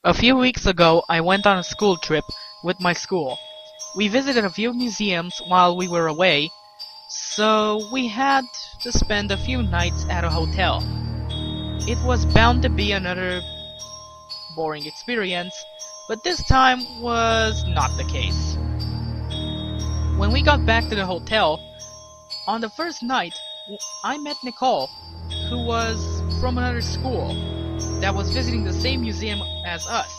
A few weeks ago, I went on a school trip with my school. We visited a few museums while we were away, so we had to spend a few nights at a hotel. It was bound to be another boring experience, but this time was not the case. When we got back to the hotel, on the first night, I met Nicole, who was from another school that was visiting the same museum as us.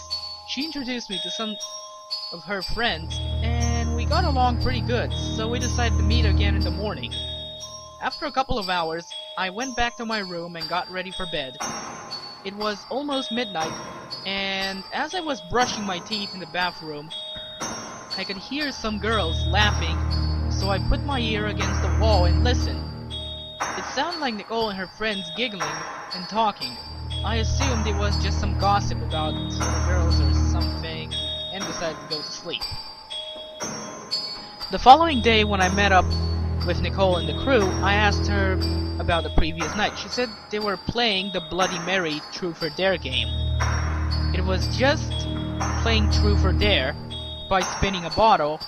She introduced me to some of her friends, and we got along pretty good, so we decided to meet again in the morning. After a couple of hours, I went back to my room and got ready for bed. It was almost midnight, and as I was brushing my teeth in the bathroom, I could hear some girls laughing, so I put my ear against the wall and listened. It sounded like Nicole and her friends giggling and talking. I assumed it was just some gossip about the girls or something, and decided to go to sleep. The following day, when I met up with Nicole and the crew, I asked her about the previous night. She said they were playing the Bloodymary Truth or Dare game. It was just playing Truth or Dare by spinning a bottle,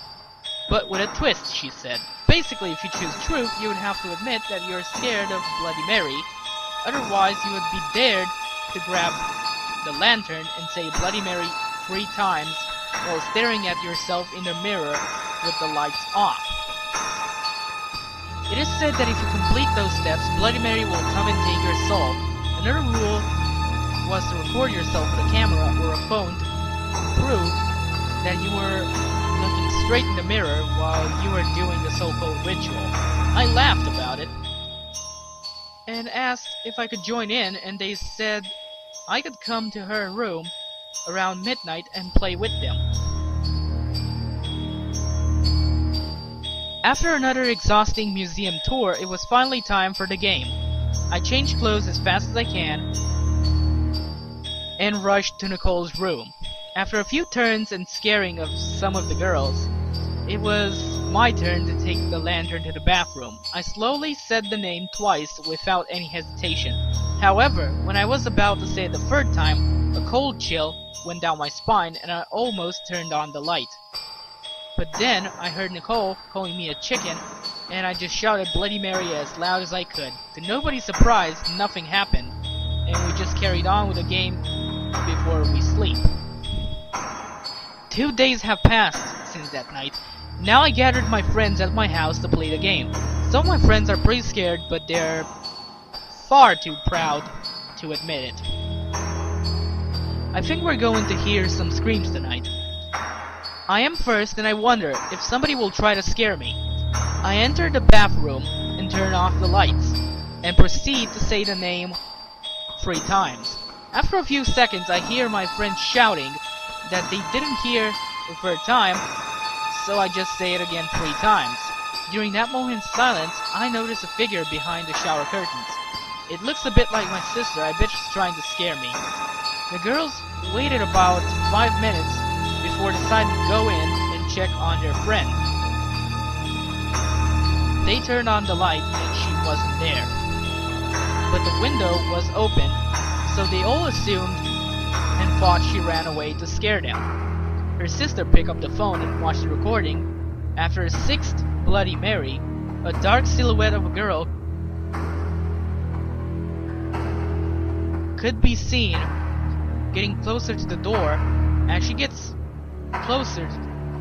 but with a twist, she said. Basically, if you choose truth, you would have to admit that you're scared of Bloody Mary. Otherwise, you would be dared to grab the lantern and say Bloody Mary 3 times while staring at yourself in the mirror with the lights off. It is said that if you complete those steps, Bloody Mary will come and take your soul. Another rule was to record yourself with a camera or a phone to prove that you were looking straight in the mirror while you were doing the so-called ritual. I laughed about it and asked if I could join in, and they said I could come to her room around midnight and play with them. After another exhausting museum tour, it was finally time for the game. I changed clothes as fast as I can and rushed to Nicole's room. After a few turns and scaring of some of the girls, it was my turn to take the lantern to the bathroom. I slowly said the name twice without any hesitation. However, when I was about to say it the third time, a cold chill went down my spine and I almost turned on the light. But then I heard Nicole calling me a chicken, and I just shouted Bloody Mary as loud as I could. To nobody's surprise, nothing happened, and we just carried on with the game before we sleep. 2 days have passed since that night. Now I gathered my friends at my house to play the game. Some of my friends are pretty scared, but they're far too proud to admit it. I think we're going to hear some screams tonight. I am first, and I wonder if somebody will try to scare me. I enter the bathroom and turn off the lights, and proceed to say the name 3 times. After a few seconds, I hear my friends shouting that they didn't hear the third time, so I just say it again 3 times. During that moment's silence, I notice a figure behind the shower curtains. It looks a bit like my sister. I bet she's trying to scare me. The girls waited about 5 minutes before deciding to go in and check on their friend. They turned on the light and she wasn't there. But the window was open, so they all assumed and thought she ran away to scare them. Her sister picked up the phone and watched the recording. After a 6th Bloody Mary, a dark silhouette of a girl could be seen getting closer to the door. As she gets closer,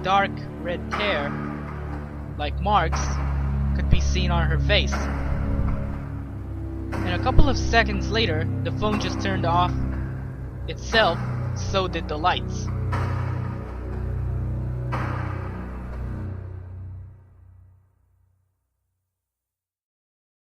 dark red hair, like marks, could be seen on her face. And a couple of seconds later, the phone just turned off itself, so did the lights.